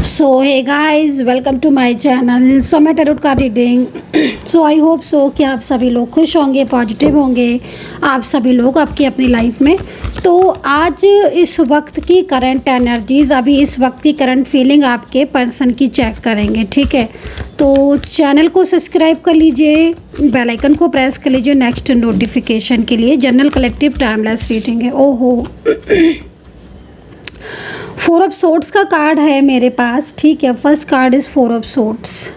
So hey guys, welcome to my channel. So मैं tarot card reading. So I hope so कि आप सभी लोग खुश होंगे, पॉजिटिव होंगे, आप सभी लोग आपकी अपनी लाइफ में। तो आज इस वक्त की करंट एनर्जीज़, अभी इस वक्त की करंट फीलिंग आपके पर्सन की चेक करेंगे, ठीक है। तो चैनल को सब्सक्राइब कर लीजिए, बेल आइकन को प्रेस कर लीजिए नेक्स्ट नोटिफिकेशन के लिए। जनरल कलेक्टिव टाइमलेस रीडिंग है। ओहो फोर ऑफ सोर्ड्स का कार्ड है मेरे पास, ठीक है। First card is four of swords.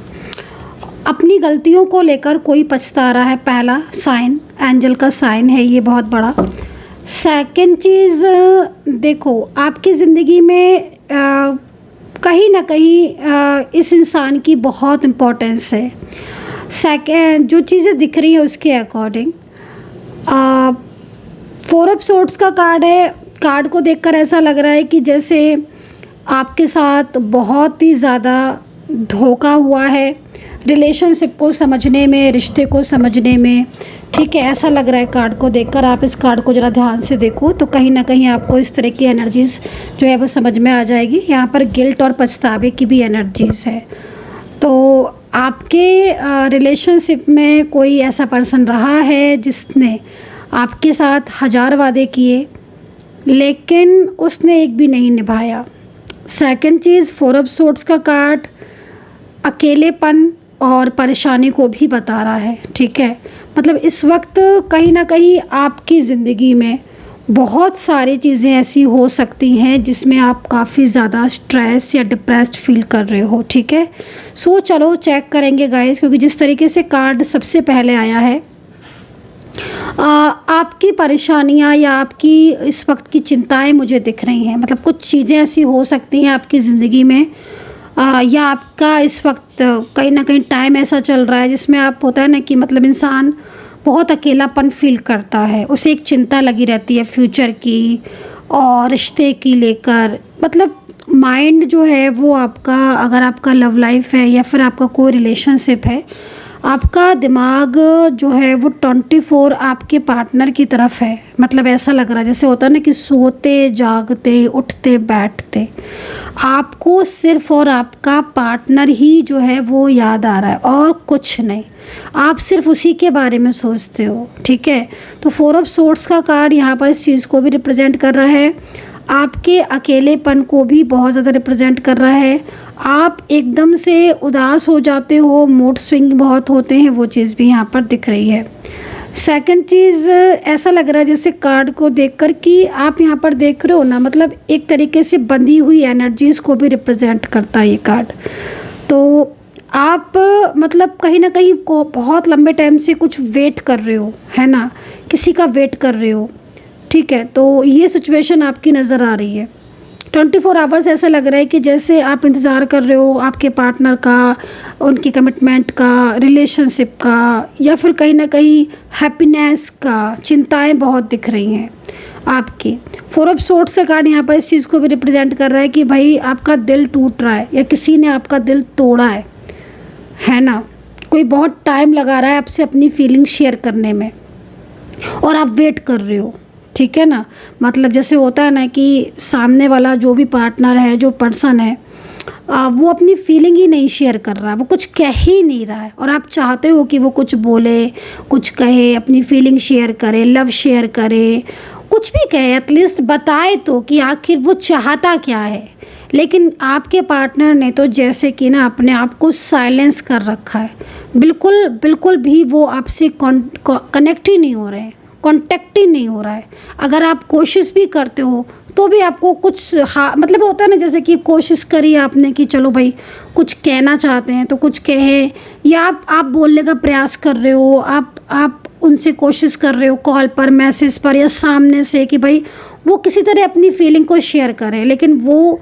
अपनी गलतियों को लेकर कोई पछता रहा है, पहला साइन, एंजल का साइन है ये बहुत बड़ा। सेकंड चीज़, देखो आपकी ज़िंदगी में कहीं ना कहीं इस इंसान की बहुत इम्पोर्टेंस है। सेकंड जो चीज़ें दिख रही है उसके अकॉर्डिंग फोर ऑफ सोर्ड्स का कार्ड है। कार्ड को देखकर ऐसा लग रहा है कि जैसे आपके साथ बहुत ही ज़्यादा धोखा हुआ है रिलेशनशिप को समझने में, रिश्ते को समझने में, ठीक है। ऐसा लग रहा है कार्ड को देखकर। आप इस कार्ड को ज़रा ध्यान से देखो तो कहीं ना कहीं आपको इस तरह की एनर्जीज़ जो है वो समझ में आ जाएगी। यहाँ पर गिल्ट और पछतावे की भी एनर्जीज़ है। तो आपके रिलेशनशिप में कोई ऐसा पर्सन रहा है जिसने आपके साथ 1000 वादे किए लेकिन उसने एक भी नहीं निभाया। Second cheese, four of swords का कार्ड अकेलेपन और परेशानी को भी बता रहा है, ठीक है। मतलब इस वक्त कहीं ना कहीं आपकी ज़िंदगी में बहुत सारी चीज़ें ऐसी हो सकती हैं जिसमें आप काफ़ी ज़्यादा स्ट्रेस या डिप्रेस्ड फील कर रहे हो, ठीक है। सो चलो चेक करेंगे गाइस, क्योंकि जिस तरीके से कार्ड सबसे पहले आया है, आपकी परेशानियां या आपकी इस वक्त की चिंताएं मुझे दिख रही हैं। मतलब कुछ चीज़ें ऐसी हो सकती हैं आपकी ज़िंदगी में या आपका इस वक्त कहीं ना कहीं टाइम ऐसा चल रहा है जिसमें आप, होता है ना कि मतलब इंसान बहुत अकेलापन फील करता है, उसे एक चिंता लगी रहती है फ्यूचर की और रिश्ते की लेकर। मतलब माइंड जो है वो आपका, अगर आपका लव लाइफ है या फिर आपका कोई रिलेशनशिप है, आपका दिमाग जो है वो 24 आपके पार्टनर की तरफ है। मतलब ऐसा लग रहा है जैसे होता है ना कि सोते जागते उठते बैठते आपको सिर्फ और आपका पार्टनर ही जो है वो याद आ रहा है और कुछ नहीं। आप सिर्फ उसी के बारे में सोचते हो, ठीक है। तो फोर ऑफ सोर्ड्स का कार्ड यहाँ पर इस चीज़ को भी रिप्रेजेंट कर रहा है, आपके अकेलेपन को भी बहुत ज़्यादा रिप्रेजेंट कर रहा है। आप एकदम से उदास हो जाते हो, मूड स्विंग बहुत होते हैं, वो चीज़ भी यहाँ पर दिख रही है। सेकंड चीज़, ऐसा लग रहा है जैसे कार्ड को देखकर कि आप यहाँ पर देख रहे हो ना, मतलब एक तरीके से बंधी हुई एनर्जीज़ को भी रिप्रेजेंट करता है ये कार्ड। तो आप मतलब कहीं ना कहीं को बहुत लंबे टाइम से कुछ वेट कर रहे हो, है ना, किसी का वेट कर रहे हो, ठीक है। तो ये सिचुएशन आपकी नज़र आ रही है। 24 आवर्स ऐसा लग रहा है कि जैसे आप इंतज़ार कर रहे हो आपके पार्टनर का, उनकी कमिटमेंट का, रिलेशनशिप का, या फिर कहीं ना कहीं हैप्पीनेस का। चिंताएं बहुत दिख रही हैं आपकी। फोर ऑफ सोर्ड्स का कार्ड यहाँ पर इस चीज़ को भी रिप्रेजेंट कर रहा है कि भाई आपका दिल टूट रहा है या किसी ने आपका दिल तोड़ा है ना। कोई बहुत टाइम लगा रहा है आपसे अपनी फीलिंग शेयर करने में और आप वेट कर रहे हो, ठीक है ना। मतलब जैसे होता है ना कि सामने वाला जो भी पार्टनर है, जो पर्सन है, वो अपनी फीलिंग ही नहीं शेयर कर रहा है, वो कुछ कह ही नहीं रहा है और आप चाहते हो कि वो कुछ बोले, कुछ कहे, अपनी फीलिंग शेयर करे, लव शेयर करे, कुछ भी कहे, एटलीस्ट बताए तो कि आखिर वो चाहता क्या है। लेकिन आपके पार्टनर ने तो जैसे कि ना अपने आप को साइलेंस कर रखा है, बिल्कुल बिल्कुल भी वो आपसे कनेक्ट ही नहीं हो रहे हैं, कांटेक्ट ही नहीं हो रहा है। अगर आप कोशिश भी करते हो तो भी आपको कुछ मतलब होता है ना, जैसे कि कोशिश करी आपने कि चलो भाई कुछ कहना चाहते हैं तो कुछ कहें, या आप बोलने का प्रयास कर रहे हो, आप उनसे कोशिश कर रहे हो कॉल पर, मैसेज पर या सामने से कि भाई वो किसी तरह अपनी फीलिंग को शेयर करें, लेकिन वो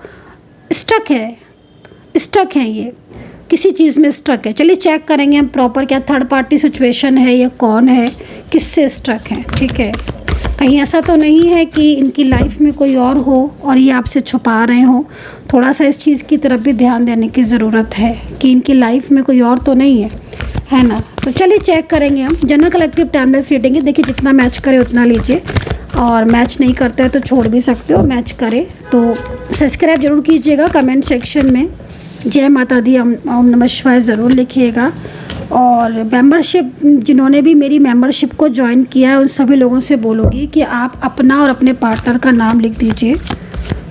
स्टक है, ये किसी चीज़ में स्ट्रक है। चलिए चेक करेंगे हम प्रॉपर, क्या थर्ड पार्टी सिचुएशन है या कौन है, किससे स्ट्रक है, ठीक है। कहीं ऐसा तो नहीं है कि इनकी लाइफ में कोई और हो और ये आपसे छुपा रहे हो। थोड़ा सा इस चीज़ की तरफ भी ध्यान देने की ज़रूरत है कि इनकी लाइफ में कोई और तो नहीं है ना। तो चलिए चेक करेंगे हम। जनरल कलेक्टिव टाइमलेस रीडिंग है, देखिए जितना मैच करे उतना लीजिए और मैच नहीं करता है तो छोड़ भी सकते हो। मैच करे तो सब्सक्राइब जरूर कीजिएगा कमेंट सेक्शन में। जय माता दी, ओम ओम नमः शिवाय ज़रूर लिखिएगा। और मेंबरशिप, जिन्होंने भी मेरी मेंबरशिप को ज्वाइन किया है उन सभी लोगों से बोलूँगी कि आप अपना और अपने पार्टनर का नाम लिख दीजिए,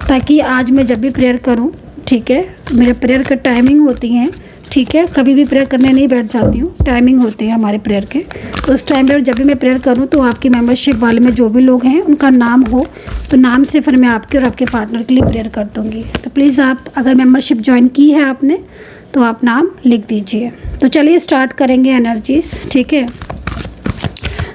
ताकि आज मैं जब भी प्रेयर करूँ, ठीक है, मेरे प्रेयर की टाइमिंग होती हैं, ठीक है, कभी भी प्रेयर करने नहीं बैठ जाती हूँ, टाइमिंग होती है हमारे प्रेयर के। तो उस टाइम पर जब भी मैं प्रेयर करूँ तो आपकी मेंबरशिप वाले में जो भी लोग हैं उनका नाम हो, तो नाम से फिर मैं आपके और आपके पार्टनर के लिए प्रेयर कर दूँगी। तो प्लीज़ आप अगर मेंबरशिप ज्वाइन की है आपने तो आप नाम लिख दीजिए। तो चलिए स्टार्ट करेंगे एनर्जीज, ठीक है।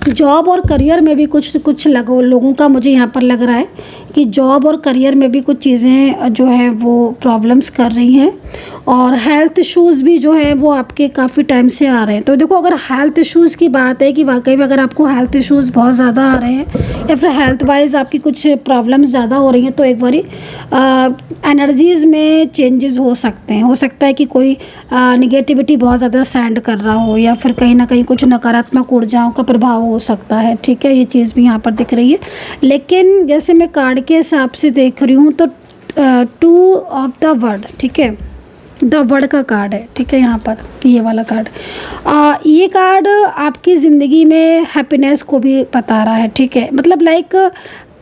जॉब और करियर में भी कुछ लोगों का मुझे यहाँ पर लग रहा है कि जॉब और करियर में भी कुछ चीज़ें जो है वो प्रॉब्लम्स कर रही हैं, और हेल्थ इश्यूज़ भी जो है वो आपके काफ़ी टाइम से आ रहे हैं। तो देखो, अगर हेल्थ इश्यूज़ की बात है कि वाकई में अगर आपको हेल्थ इश्यूज़ बहुत ज़्यादा आ रहे हैं या फिर हेल्थ वाइज आपकी कुछ प्रॉब्लम्स ज़्यादा हो रही हैं, तो एक बारी एनर्जीज़ में चेंजेस हो सकते हैं। हो सकता है कि कोई निगेटिविटी बहुत ज़्यादा सेंड कर रहा हो, या फिर कहीं ना कहीं कुछ नकारात्मक ऊर्जाओं का प्रभाव हो सकता है, ठीक है। ये चीज़ भी यहाँ पर दिख रही है। लेकिन जैसे मैं कार्ड के हिसाब से देख रही हूँ तो 2 ऑफ द वर्ड, ठीक है, द वर्ड का कार्ड है, ठीक है, यहाँ पर ये वाला कार्ड। ये कार्ड आपकी ज़िंदगी में हैप्पीनेस को भी बता रहा है, ठीक है। मतलब लाइक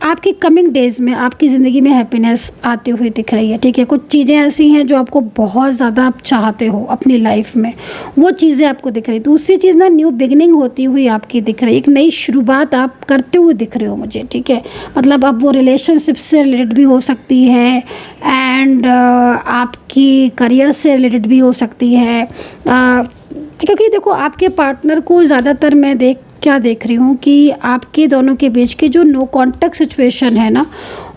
आपकी कमिंग डेज़ में आपकी ज़िंदगी में हैप्पीनेस आती हुई दिख रही है, ठीक है। कुछ चीज़ें ऐसी हैं जो आपको बहुत ज़्यादा आप चाहते हो अपनी लाइफ में, वो चीज़ें आपको दिख रही। दूसरी चीज़ ना, न्यू बिगिनिंग होती हुई आपकी दिख रही है, एक नई शुरुआत आप करते हुए दिख रहे हो मुझे, ठीक है। मतलब अब वो रिलेशनशिप से रिलेटेड भी हो सकती है, एंड आपकी करियर से रिलेटेड भी हो सकती है, क्योंकि देखो आपके पार्टनर को ज़्यादातर मैं क्या देख रही हूँ कि आपके दोनों के बीच के जो नो कांटेक्ट सिचुएशन है ना,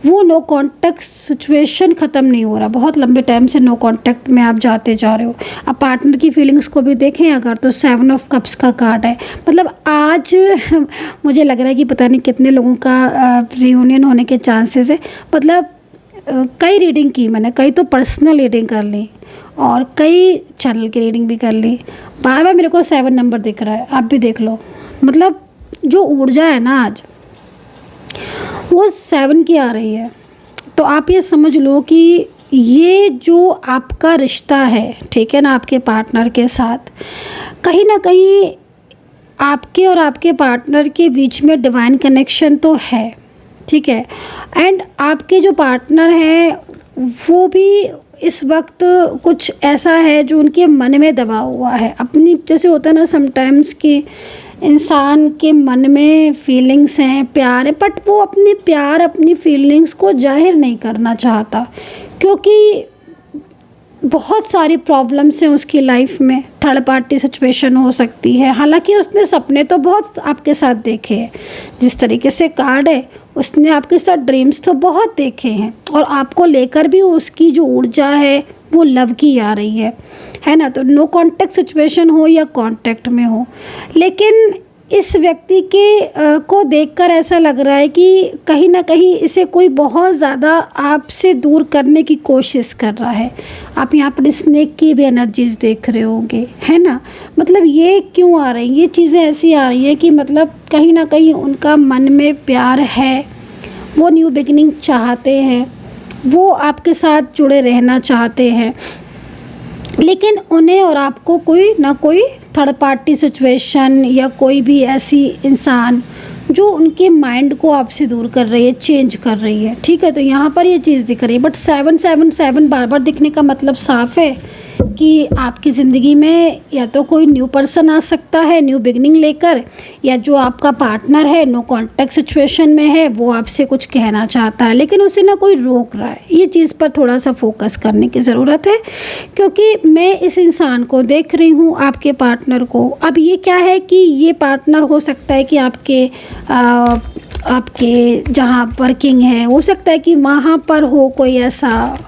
वो नो कांटेक्ट सिचुएशन ख़त्म नहीं हो रहा। बहुत लंबे टाइम से नो कांटेक्ट में आप जाते जा रहे हो। अब पार्टनर की फीलिंग्स को भी देखें अगर, तो 7 ऑफ कप्स का कार्ड है। मतलब आज मुझे लग रहा है कि पता नहीं कितने लोगों का रियूनियन होने के चांसेस है। मतलब कई रीडिंग की मैंने, कई तो पर्सनल रीडिंग कर ली और कई चैनल की रीडिंग भी कर ली। बार बार मेरे को 7 नंबर दिख रहा है, आप भी देख लो। मतलब जो ऊर्जा है ना आज, वो 7 की आ रही है। तो आप ये समझ लो कि ये जो आपका रिश्ता है, ठीक है ना, आपके पार्टनर के साथ, कहीं ना कहीं आपके और आपके पार्टनर के बीच में डिवाइन कनेक्शन तो है, ठीक है। एंड आपके जो पार्टनर हैं वो भी इस वक्त कुछ ऐसा है जो उनके मन में दबा हुआ है अपनी, जैसे होता है ना समटाइम्स कि इंसान के मन में फीलिंग्स हैं, प्यार है, बट वो अपनी प्यार अपनी फीलिंग्स को जाहिर नहीं करना चाहता, क्योंकि बहुत सारी प्रॉब्लम्स हैं उसकी लाइफ में। थर्ड पार्टी सिचुएशन हो सकती है। हालांकि उसने सपने तो बहुत आपके साथ देखे हैं, जिस तरीके से कार्ड है उसने आपके साथ ड्रीम्स तो बहुत देखे हैं, और आपको लेकर भी उसकी जो ऊर्जा है वो लव की आ रही है ना। तो नो कांटेक्ट सिचुएशन हो या कांटेक्ट में हो, लेकिन इस व्यक्ति के को देखकर ऐसा लग रहा है कि कहीं ना कहीं इसे कोई बहुत ज़्यादा आपसे दूर करने की कोशिश कर रहा है। आप यहाँ पर स्नेक की भी एनर्जीज देख रहे होंगे, है ना। मतलब ये क्यों आ रही, ये चीज़ें ऐसी आ रही है कि मतलब कहीं ना कहीं उनका मन में प्यार है, वो न्यू बिगिनिंग चाहते हैं, वो आपके साथ जुड़े रहना चाहते हैं, लेकिन उन्हें और आपको कोई ना कोई थर्ड पार्टी सिचुएशन या कोई भी ऐसी इंसान जो उनके माइंड को आपसे दूर कर रही है, चेंज कर रही है, ठीक है। तो यहाँ पर ये चीज़ दिख रही है, बट 777 बार बार दिखने का मतलब साफ है कि आपकी ज़िंदगी में या तो कोई न्यू पर्सन आ सकता है न्यू बिगनिंग लेकर, या जो आपका पार्टनर है नो कांटेक्ट सिचुएशन में है, वो आपसे कुछ कहना चाहता है लेकिन उसे ना कोई रोक रहा है। ये चीज़ पर थोड़ा सा फोकस करने की ज़रूरत है, क्योंकि मैं इस इंसान को देख रही हूँ, आपके पार्टनर को। अब ये क्या है कि ये पार्टनर हो सकता है कि आपके जहाँ वर्किंग है, हो सकता है कि वहाँ पर हो कोई ऐसा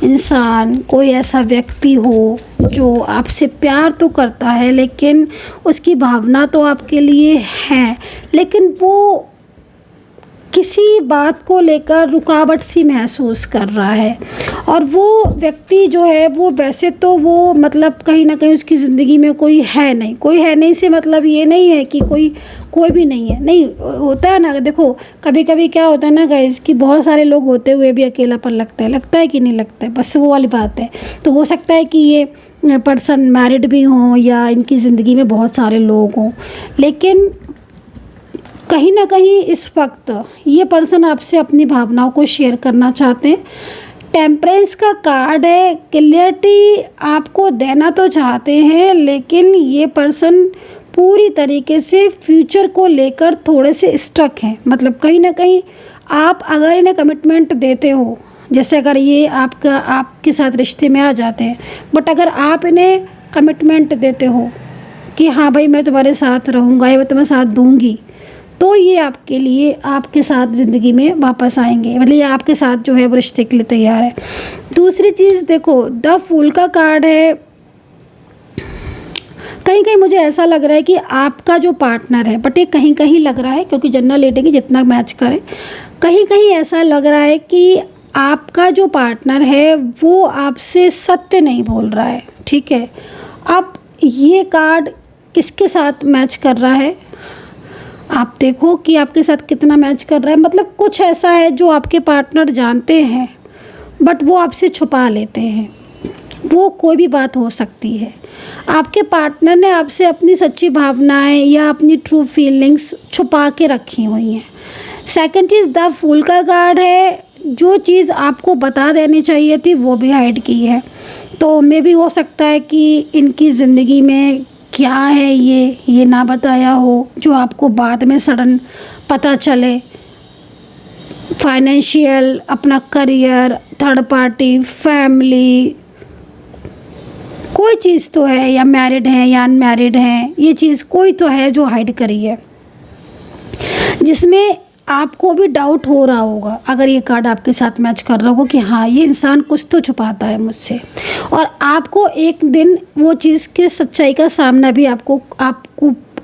इंसान, कोई ऐसा व्यक्ति हो जो आपसे प्यार तो करता है, लेकिन उसकी भावना तो आपके लिए है, लेकिन वो किसी बात को लेकर रुकावट सी महसूस कर रहा है। और वो व्यक्ति जो है वो वैसे तो वो मतलब कहीं ना कहीं उसकी ज़िंदगी में कोई है नहीं से मतलब ये नहीं है कि कोई भी नहीं है, नहीं होता है ना। देखो कभी कभी क्या होता है ना गाइस कि बहुत सारे लोग होते हुए भी अकेलापन लगता है कि नहीं लगता है, बस वो वाली बात है। तो हो सकता है कि ये पर्सन मैरिड भी हों या इनकी ज़िंदगी में बहुत सारे लोग हों, लेकिन कहीं ना कहीं इस वक्त ये पर्सन आपसे अपनी भावनाओं को शेयर करना चाहते हैं। टेम्परेंस का कार्ड है, क्लियरिटी आपको देना तो चाहते हैं, लेकिन ये पर्सन पूरी तरीके से फ्यूचर को लेकर थोड़े से स्ट्रक हैं। मतलब कहीं ना कहीं आप अगर इन्हें कमिटमेंट देते हो, जैसे अगर ये आपके साथ रिश्ते में आ जाते हैं, बट अगर आप इन्हें कमिटमेंट देते हो कि हाँ भाई मैं तुम्हारे साथ रहूँगा या मैं तुम्हें साथ दूँगी, तो ये आपके लिए आपके साथ ज़िंदगी में वापस आएंगे। मतलब ये आपके साथ जो है वो रिश्ते के लिए तैयार है। दूसरी चीज़ देखो, द फूल का कार्ड है। कहीं कहीं मुझे ऐसा लग रहा है कि आपका जो पार्टनर है, बट ये कहीं कहीं लग रहा है क्योंकि जनरल लेटेंगे जितना मैच करें, कहीं कहीं ऐसा लग रहा है कि आपका जो पार्टनर है वो आपसे सत्य नहीं बोल रहा है। ठीक है, अब ये कार्ड किसके साथ मैच कर रहा है, आप देखो कि आपके साथ कितना मैच कर रहा है। मतलब कुछ ऐसा है जो आपके पार्टनर जानते हैं बट वो आपसे छुपा लेते हैं। वो कोई भी बात हो सकती है, आपके पार्टनर ने आपसे अपनी सच्ची भावनाएं या अपनी ट्रू फीलिंग्स छुपा के रखी हुई हैं। सेकंड चीज़, द फूल का कार्ड है। जो चीज़ आपको बता देनी चाहिए थी वो भी हाइड की है। तो मे भी हो सकता है कि इनकी ज़िंदगी में क्या है ये ना बताया हो, जो आपको बाद में सडन पता चले। फाइनेंशियल, अपना करियर, थर्ड पार्टी, फैमिली, कोई चीज़ तो है, या मैरिड है या अनमैरिड है, ये चीज़ कोई तो है जो हाइड करी है, जिसमें आपको भी डाउट हो रहा होगा। अगर ये कार्ड आपके साथ मैच कर रहा होगा कि हाँ ये इंसान कुछ तो छुपाता है मुझसे, और आपको एक दिन वो चीज़ के सच्चाई का सामना भी आपको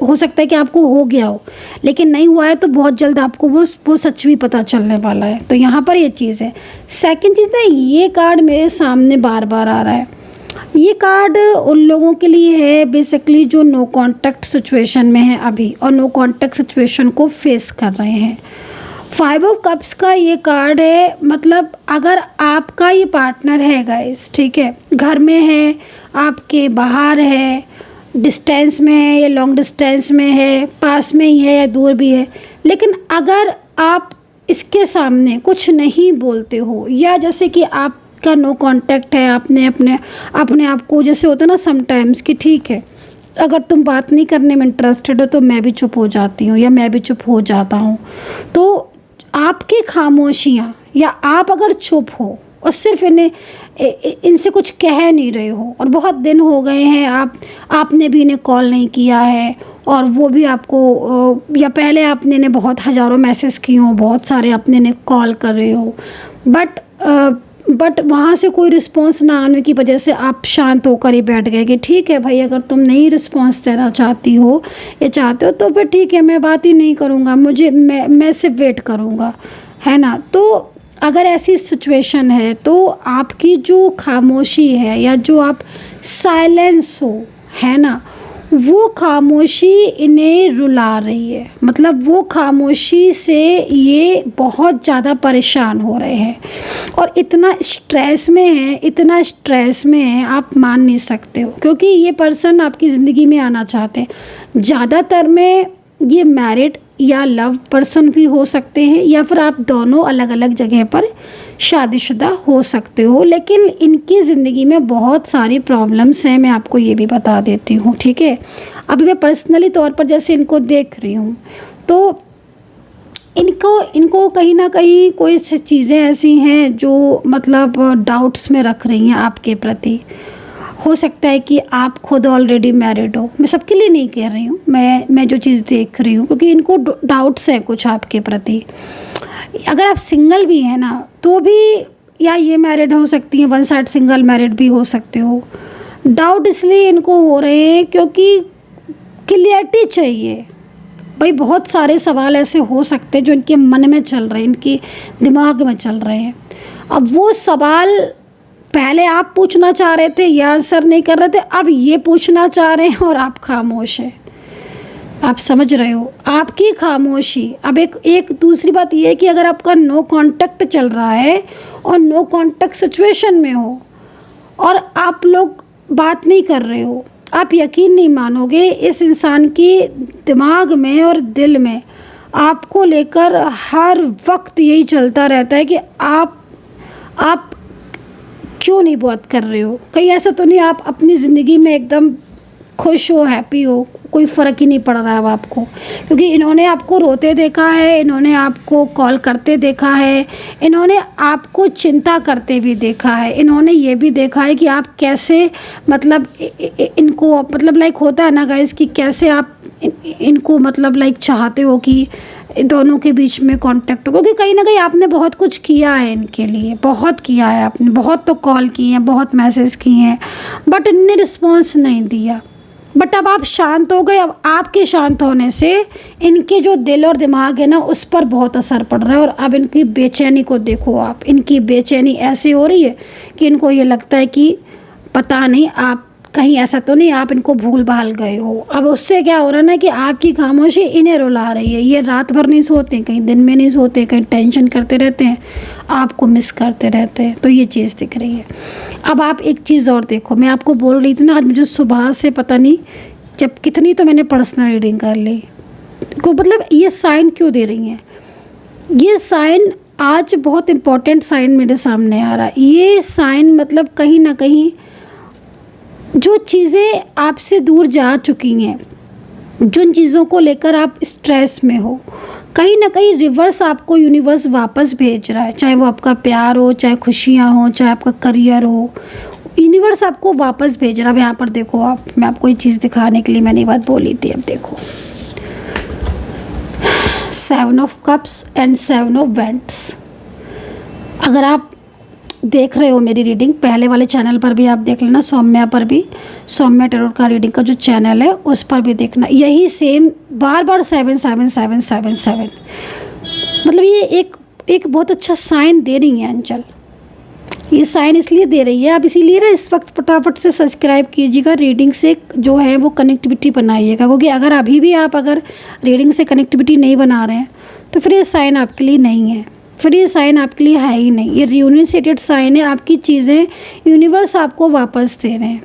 हो सकता है कि आपको हो गया हो, लेकिन नहीं हुआ है तो बहुत जल्द आपको वो सच भी पता चलने वाला है। तो यहाँ पर ये चीज़ है। सेकंड चीज़ ना, ये कार्ड मेरे सामने बार बार आ रहा है। ये कार्ड उन लोगों के लिए है बेसिकली जो नो कांटेक्ट सिचुएशन में है अभी, और नो कांटेक्ट सिचुएशन को फेस कर रहे हैं। 5 ऑफ कप्स का ये कार्ड है। मतलब अगर आपका ये पार्टनर है गाइस, ठीक है, घर में है, आपके बाहर है, डिस्टेंस में है या लॉन्ग डिस्टेंस में है, पास में ही है या दूर भी है, लेकिन अगर आप इसके सामने कुछ नहीं बोलते हो, या जैसे कि आप का नो कांटेक्ट है, आपने अपने आप को, जैसे होता है ना समटाइम्स कि ठीक है अगर तुम बात नहीं करने में इंटरेस्टेड हो तो मैं भी चुप हो जाती हूँ या मैं भी चुप हो जाता हूँ, तो आपकी खामोशियाँ या आप अगर चुप हो और सिर्फ इनसे कुछ कह नहीं रहे हो, और बहुत दिन हो गए हैं आपने भी इन्हें कॉल नहीं किया है, और वो भी आपको, या पहले आपने इन्हें बहुत हज़ारों मैसेज किए हो, बहुत सारे आपने इन्हें कॉल कर रहे हो, बट वहाँ से कोई रिस्पांस ना आने की वजह से आप शांत होकर ही बैठ गए कि ठीक है भाई, अगर तुम नहीं रिस्पांस देना चाहती हो या चाहते हो तो फिर ठीक है, मैं बात ही नहीं करूँगा, मैं सिर्फ वेट करूँगा, है ना। तो अगर ऐसी सिचुएशन है तो आपकी जो खामोशी है या जो आप साइलेंस हो, है ना, वो खामोशी इन्हें रुला रही है। मतलब वो खामोशी से ये बहुत ज़्यादा परेशान हो रहे हैं और इतना स्ट्रेस में है आप मान नहीं सकते हो, क्योंकि ये पर्सन आपकी ज़िंदगी में आना चाहते हैं। ज़्यादातर में ये मैरिड या लव पर्सन भी हो सकते हैं, या फिर आप दोनों अलग अलग जगह पर शादीशुदा हो सकते हो, लेकिन इनकी ज़िंदगी में बहुत सारी प्रॉब्लम्स हैं। मैं आपको ये भी बता देती हूँ, ठीक है। अभी मैं पर्सनली तौर पर जैसे इनको देख रही हूँ तो इनको कहीं ना कहीं कोई चीज़ें ऐसी हैं जो मतलब डाउट्स में रख रही हैं आपके प्रति। हो सकता है कि आप खुद ऑलरेडी मैरिड हो, मैं सबके लिए नहीं कह रही हूँ, मैं जो चीज़ देख रही हूँ, क्योंकि इनको डाउट्स हैं कुछ आपके प्रति। अगर आप सिंगल भी हैं ना तो भी, या ये मैरिड हो सकती हैं, वन साइड सिंगल मैरिड भी हो सकते हो। डाउट इसलिए इनको हो रहे हैं क्योंकि क्लियरिटी चाहिए, भाई बहुत सारे सवाल ऐसे हो सकते हैं जो इनके मन में चल रहे हैं, इनके दिमाग में चल रहे हैं। अब वो सवाल पहले आप पूछना चाह रहे थे, ये आंसर नहीं कर रहे थे, अब ये पूछना चाह रहे हैं और आप खामोश हैं। आप समझ रहे हो, आपकी खामोशी। अब एक दूसरी बात ये है कि अगर आपका नो कांटेक्ट चल रहा है और नो कांटेक्ट सिचुएशन में हो और आप लोग बात नहीं कर रहे हो, आप यकीन नहीं मानोगे इस इंसान की दिमाग में और दिल में आपको लेकर हर वक्त यही चलता रहता है कि आप क्यों नहीं बात कर रहे हो। कहीं ऐसा तो नहीं आप अपनी ज़िंदगी में एकदम खुश हो, हैप्पी हो, कोई फ़र्क ही नहीं पड़ रहा है अब आपको, क्योंकि इन्होंने आपको रोते देखा है, इन्होंने आपको कॉल करते देखा है, इन्होंने आपको चिंता करते भी देखा है, इन्होंने ये भी देखा है कि आप कैसे मतलब इनको मतलब लाइक होता है ना गाइस कि कैसे आप इनको मतलब लाइक चाहते हो कि दोनों के बीच में कांटेक्ट हो, क्योंकि कहीं ना कहीं आपने बहुत कुछ किया है इनके लिए, बहुत किया है आपने, बहुत तो कॉल किए हैं, बहुत मैसेज किए हैं, बट इनने रिस्पॉन्स नहीं दिया। बट अब आप शांत हो गए। अब आपके शांत होने से इनके जो दिल और दिमाग है ना उस पर बहुत असर पड़ रहा है। और अब इनकी बेचैनी को देखो आप, इनकी बेचैनी ऐसी हो रही है कि इनको ये लगता है कि पता नहीं आप कहीं ऐसा तो नहीं आप इनको भूल भाल गए हो। अब उससे क्या हो रहा है ना कि आपकी खामोशी इन्हें रुला रही है। ये रात भर नहीं सोते, कहीं दिन में नहीं सोते, कहीं टेंशन करते रहते हैं, आपको मिस करते रहते हैं। तो ये चीज़ दिख रही है। अब आप एक चीज़ और देखो, मैं आपको बोल रही थी ना आज मुझे सुबह से पता नहीं जब कितनी तो मैंने पर्सनल रीडिंग कर ली को, मतलब ये साइन क्यों दे रही हैं। ये साइन आज बहुत इम्पोर्टेंट साइन मेरे सामने आ रहा है। ये साइन मतलब कहीं ना कहीं जो चीज़ें आपसे दूर जा चुकी हैं, जिन चीज़ों को लेकर आप स्ट्रेस में हो, कहीं ना कहीं रिवर्स आपको यूनिवर्स वापस भेज रहा है। चाहे वो आपका प्यार हो, चाहे खुशियाँ हो, चाहे आपका करियर हो, यूनिवर्स आपको वापस भेज रहा है। अब यहाँ पर देखो आप, मैं आपको ये चीज़ दिखाने के लिए मैंने ये बात बोली थी। अब देखो 7 of cups and 7 of vents. अगर आप देख रहे हो मेरी रीडिंग, पहले वाले चैनल पर भी आप देख लेना, सौम्या पर भी, सौम्या टैरोट का रीडिंग का जो चैनल है उस पर भी देखना, यही सेम बार बार 7 7 7 7 7। मतलब ये एक बहुत अच्छा साइन दे रही है अंचल। ये साइन इसलिए दे रही है, आप इसीलिए ना इस वक्त फटाफट से सब्सक्राइब कीजिएगा, रीडिंग से जो है वो कनेक्टिविटी बनाइएगा। क्योंकि अगर अभी भी आप अगर रीडिंग से कनेक्टिविटी नहीं बना रहे हैं तो फिर ये साइन आपके लिए नहीं है, फिर ये साइन आपके लिए है ही नहीं। ये रियूनियन साइन है, आपकी चीज़ें यूनिवर्स आपको वापस दे रहे हैं।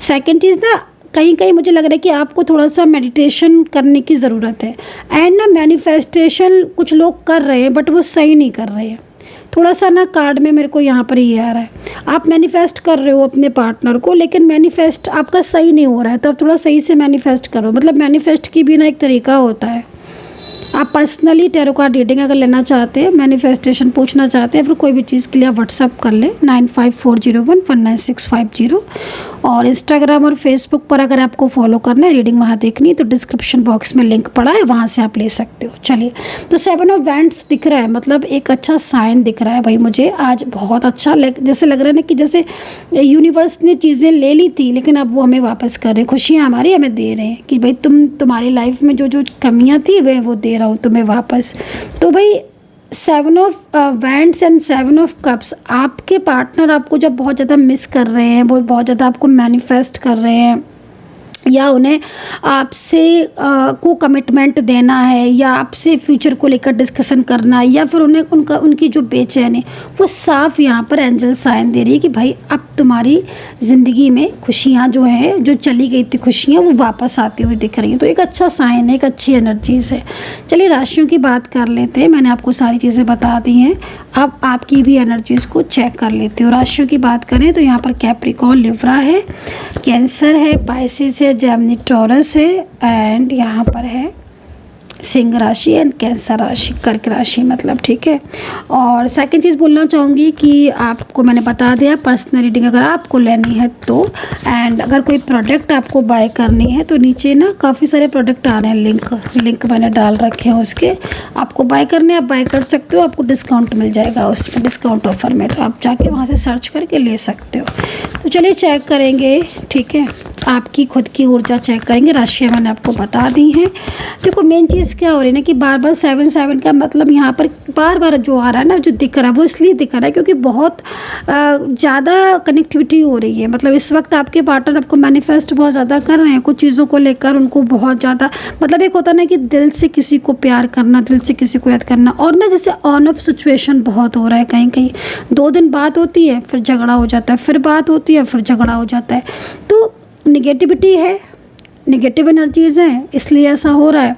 सेकंड चीज़ ना, कहीं कहीं मुझे लग रहा है कि आपको थोड़ा सा मेडिटेशन करने की ज़रूरत है। एंड ना मैनिफेस्टेशन कुछ लोग कर रहे हैं बट वो सही नहीं कर रहे हैं। थोड़ा सा ना कार्ड में मेरे को यहाँ पर ये आ रहा है, आप मैनिफेस्ट कर रहे हो अपने पार्टनर को, लेकिन मैनिफेस्ट आपका सही नहीं हो रहा है, तो आप थोड़ा सही से मैनिफेस्ट करो। मतलब मैनिफेस्ट की भी ना एक तरीका होता है। आप पर्सनली टैरो कार्ड रीडिंग अगर लेना चाहते हैं, मैनिफेस्टेशन पूछना चाहते हैं, फिर कोई भी चीज़ के लिए आप व्हाट्सअप कर लें 9540119650। और इंस्टाग्राम और फेसबुक पर अगर आपको फॉलो करना है, रीडिंग वहाँ देखनी है तो डिस्क्रिप्शन बॉक्स में लिंक पड़ा है, वहाँ से आप ले सकते हो। चलिए, तो 7 ऑफ वेंट्स दिख रहा है, मतलब एक अच्छा साइन दिख रहा है भाई मुझे आज। बहुत अच्छा जैसे लग रहा है ना कि जैसे यूनिवर्स ने चीज़ें ले ली थी लेकिन अब वो हमें वापस कर रहे, खुशियाँ हमारी हमें दे रहे हैं कि भाई तुम्हारी लाइफ में जो कमियाँ थी वो दे रहा हूँ तुम्हें वापस। तो भाई 7 of vents and 7 of cups, आपके पार्टनर आपको जब बहुत ज़्यादा मिस कर रहे हैं, वो बहुत ज़्यादा आपको मैनिफेस्ट कर रहे हैं, या उन्हें आपसे को कमिटमेंट देना है, या आपसे फ्यूचर को लेकर डिस्कशन करना है, या फिर उन्हें उनकी जो बेचैनी, वो साफ यहाँ पर एंजल साइन दे रही है कि भाई अब तुम्हारी ज़िंदगी में खुशियाँ जो हैं, जो चली गई थी खुशियाँ, वो वापस आती हुई दिख रही हैं। तो एक अच्छा साइन है, एक अच्छी एनर्जीज़ है। चलिए राशियों की बात कर लेते हैं। मैंने आपको सारी चीज़ें बता दी हैं, अब आपकी भी एनर्जीज़ को चेक कर लेते हो। राशियों की बात करें तो यहाँ पर कैप्रिकॉर्न, लिब्रा है, कैंसर है, पाइसेस है, जेमिनी, टॉरस है, एंड यहाँ पर है सिंह राशि एंड कैंसर राशि, कर्क राशि मतलब, ठीक है। और सेकंड चीज़ बोलना चाहूँगी कि आपको मैंने बता दिया पर्सनल रीडिंग अगर आपको लेनी है तो, एंड अगर कोई प्रोडक्ट आपको बाय करनी है तो नीचे ना काफ़ी सारे प्रोडक्ट आ रहे हैं, लिंक मैंने डाल रखे हैं उसके, आपको बाय करने आप बाय कर सकते हो, आपको डिस्काउंट मिल जाएगा उसमें, डिस्काउंट ऑफर में, तो आप जाके वहाँ से सर्च करके ले सकते हो। तो चलिए चेक करेंगे, ठीक है, आपकी खुद की ऊर्जा चेक करेंगे। राशियाँ मैंने आपको बता दी हैं। देखो मेन चीज़ चीज़ क्या हो रही है ना कि बार बार 7 का मतलब यहाँ पर बार बार जो आ रहा है ना, जो दिख रहा है वो इसलिए दिख रहा है क्योंकि बहुत ज़्यादा कनेक्टिविटी हो रही है। मतलब इस वक्त आपके पार्टनर आपको मैनिफेस्ट बहुत ज़्यादा कर रहे हैं कुछ चीज़ों को लेकर, उनको बहुत ज़्यादा मतलब एक होता है ना कि दिल से किसी को प्यार करना, दिल से किसी को याद करना, और ना जैसे ऑन ऑफ सिचुएशन बहुत हो रहा है। कहीं कहीं 2 दिन बात होती है फिर झगड़ा हो जाता है, फिर बात होती है फिर झगड़ा हो जाता है। तो निगेटिविटी है, नेगेटिव एनर्जीज़ हैं, इसलिए ऐसा हो रहा है।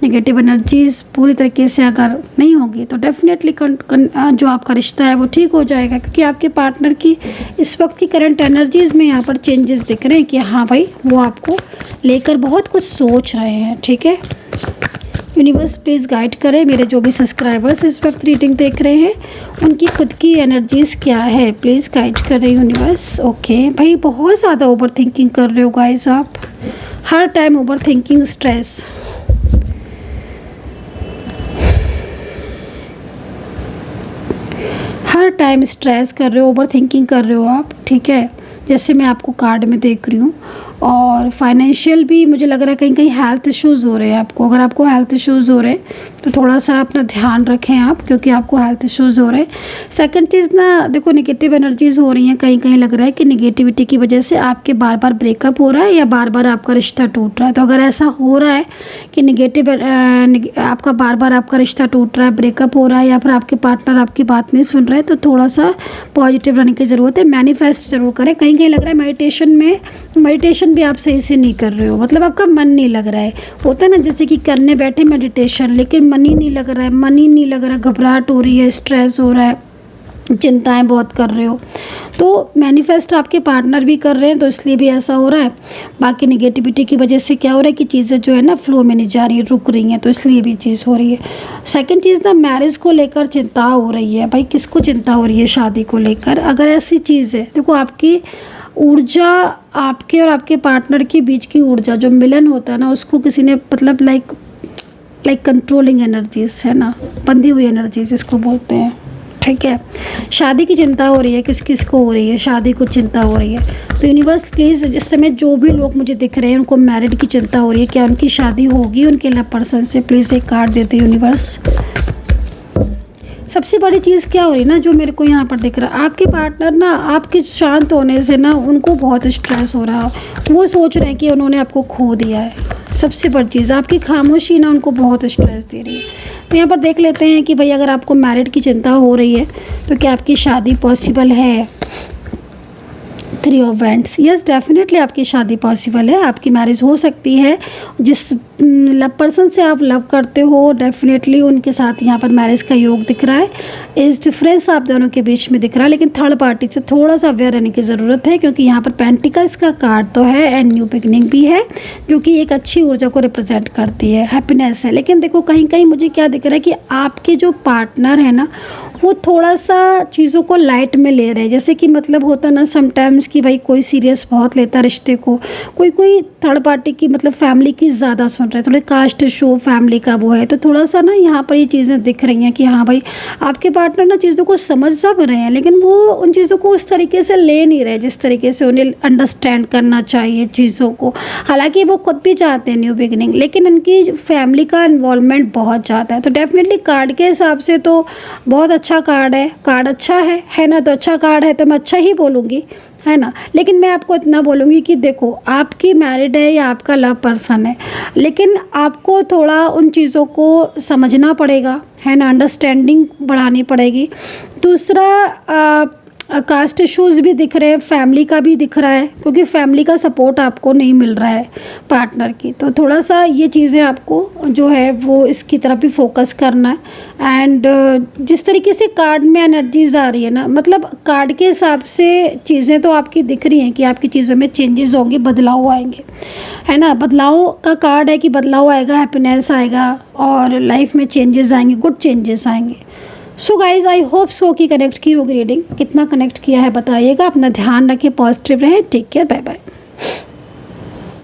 नेगेटिव एनर्जीज़ पूरी तरीके से अगर नहीं होगी तो डेफिनेटली जो आपका रिश्ता है वो ठीक हो जाएगा, क्योंकि आपके पार्टनर की इस वक्त की करंट एनर्जीज़ में यहाँ पर चेंजेस दिख रहे हैं कि हाँ भाई वो आपको लेकर बहुत कुछ सोच रहे हैं। ठीक है, यूनिवर्स प्लीज़ गाइड करें मेरे जो भी सब्सक्राइबर्स इस वक्त रीडिंग देख रहे हैं, उनकी खुद की एनर्जीज़ क्या है, प्लीज़ गाइड करें यूनिवर्स। ओके भाई, बहुत ज़्यादा ओवर थिंकिंग कर रहे हो गाइस आप, हर टाइम ओवर थिंकिंग, स्ट्रेस। हर टाइम स्ट्रेस कर रहे हो, ओवर थिंकिंग कर रहे हो आप। ठीक है, जैसे मैं आपको कार्ड में देख रही हूँ, और फाइनेंशियल भी मुझे लग रहा है कहीं कहीं हेल्थ इश्यूज़ हो रहे हैं आपको। अगर आपको हेल्थ इश्यूज़ हो रहे हैं तो थोड़ा सा अपना ध्यान रखें आप, क्योंकि आपको हेल्थ इश्यूज़ हो रहे हैं। सेकंड चीज़ ना देखो, नेगेटिव एनर्जीज़ हो रही हैं, कहीं कहीं लग रहा है कि नेगेटिविटी की वजह से आपके बार बार ब्रेकअप हो रहा है या बार बार आपका रिश्ता टूट रहा है। तो अगर ऐसा हो रहा है कि नेगेटिव आपका बार बार आपका रिश्ता टूट रहा है, ब्रेकअप हो रहा है, या फिर आपके पार्टनर आपकी बात नहीं सुन रहे हैं, तो थोड़ा सा पॉजिटिव रहने की ज़रूरत है। मैनिफेस्ट जरूर करें। कहीं कहीं लग रहा है मेडिटेशन भी आप सही से नहीं कर रहे हो, मतलब आपका मन नहीं लग रहा है। होता है ना जैसे कि करने बैठे मेडिटेशन, लेकिन मन ही नहीं लग रहा है, मन ही नहीं लग रहा है, घबराहट हो रही है, स्ट्रेस हो रहा है, चिंताएं बहुत कर रहे हो। तो मैनिफेस्ट आपके पार्टनर भी कर रहे हैं, तो इसलिए भी ऐसा हो रहा है। बाकी नेगेटिविटी की वजह से क्या हो रहा है कि चीज़ें जो है ना फ्लो में नहीं जा रही, रुक रही हैं, तो इसलिए भी चीज़ हो रही है। सेकंड चीज़ ना, मैरिज को लेकर चिंता हो रही है। भाई किसको चिंता हो रही है शादी को लेकर? अगर ऐसी चीज़ है, देखो आपकी ऊर्जा, आपके और आपके पार्टनर के बीच की ऊर्जा जो मिलन होता है ना, उसको किसी ने मतलब लाइक कंट्रोलिंग एनर्जीज है ना, बंधी हुई एनर्जीज इसको बोलते हैं। ठीक है, शादी की चिंता हो रही है, किस किस को हो रही है, शादी को चिंता हो रही है। तो यूनिवर्स प्लीज़, इस समय जो भी लोग मुझे दिख रहे हैं उनको मैरिड की चिंता हो रही है, क्या उनकी शादी होगी उनके लव पर्सन से? प्लीज़ एक कार्ड देते यूनिवर्स। सबसे बड़ी चीज़ क्या हो रही है ना, जो मेरे को यहाँ पर दिख रहा है, आपके पार्टनर ना आपके शांत होने से ना उनको बहुत स्ट्रेस हो रहा है। वो सोच रहे हैं कि उन्होंने आपको खो दिया है। सबसे बड़ी चीज़, आपकी खामोशी ना उनको बहुत स्ट्रेस दे रही है। तो यहाँ पर देख लेते हैं कि भाई अगर आपको मैरिड की चिंता हो रही है तो क्या आपकी शादी पॉसिबल है? 3 ऑफ वैंड्स, यस डेफिनेटली आपकी शादी पॉसिबल है, आपकी मैरिज हो सकती है। जिस लव पर्सन से आप लव करते हो डेफिनेटली उनके साथ यहाँ पर मैरिज का योग दिख रहा है। इस डिफरेंस आप दोनों के बीच में दिख रहा है, लेकिन थर्ड पार्टी से थोड़ा सा अवेयर रहने की ज़रूरत है, क्योंकि यहाँ पर पेंटिकल्स का कार्ड तो है एंड न्यू बिगनिंग भी है, जो कि एक अच्छी ऊर्जा को रिप्रेजेंट करती है, हैप्पीनेस है। लेकिन देखो कहीं कहीं मुझे क्या दिख रहा है कि आपके जो पार्टनर है ना, वो थोड़ा सा चीज़ों को लाइट में ले रहे हैं। जैसे कि मतलब होता ना समटाइम्स कि भाई कोई सीरियस बहुत लेता रिश्ते को, कोई थर्ड पार्टी की मतलब फैमिली की ज़्यादा सुन रहे हैं, थोड़े कास्ट शो फैमिली का वो है। तो थोड़ा सा ना यहाँ पर ये चीज़ें दिख रही हैं कि हाँ भाई आपके पार्टनर ना चीज़ों को समझ सब रहे हैं, लेकिन वो उन चीज़ों को उस तरीके से ले नहीं रहे जिस तरीके से उन्हें अंडरस्टैंड करना चाहिए चीज़ों को। हालांकि वो खुद भी चाहते हैं न्यू बिगनिंग, लेकिन उनकी फैमिली का इन्वॉल्वमेंट बहुत ज़्यादा है। तो डेफिनेटली कार्ड के हिसाब से तो बहुत अच्छा कार्ड है, कार्ड अच्छा है ना, तो अच्छा कार्ड है तो मैं अच्छा ही बोलूँगी, है ना। लेकिन मैं आपको इतना बोलूँगी कि देखो आपकी मैरिड है या आपका लव पर्सन है, लेकिन आपको थोड़ा उन चीज़ों को समझना पड़ेगा, है ना, अंडरस्टैंडिंग बढ़ानी पड़ेगी। दूसरा कास्ट इश्यूज़ भी दिख रहे हैं, फैमिली का भी दिख रहा है, क्योंकि फैमिली का सपोर्ट आपको नहीं मिल रहा है पार्टनर की। तो थोड़ा सा ये चीज़ें आपको जो है वो इसकी तरफ भी फोकस करना है। एंड जिस तरीके से कार्ड में एनर्जीज आ रही है ना, मतलब कार्ड के हिसाब से चीज़ें तो आपकी दिख रही हैं कि आपकी चीज़ों में चेंजेस होंगे, बदलाव आएंगे, है ना। बदलाव का कार्ड है कि बदलाव आएगा, हैप्पीनेस आएगा और लाइफ में चेंजेस आएंगे, गुड चेंजेस आएंगे। So guys I hope so कि कनेक्ट की होगी रीडिंग। कितना कनेक्ट किया है बताइएगा। अपना ध्यान रखें, पॉजिटिव रहें, टेक केयर, बाय बाय।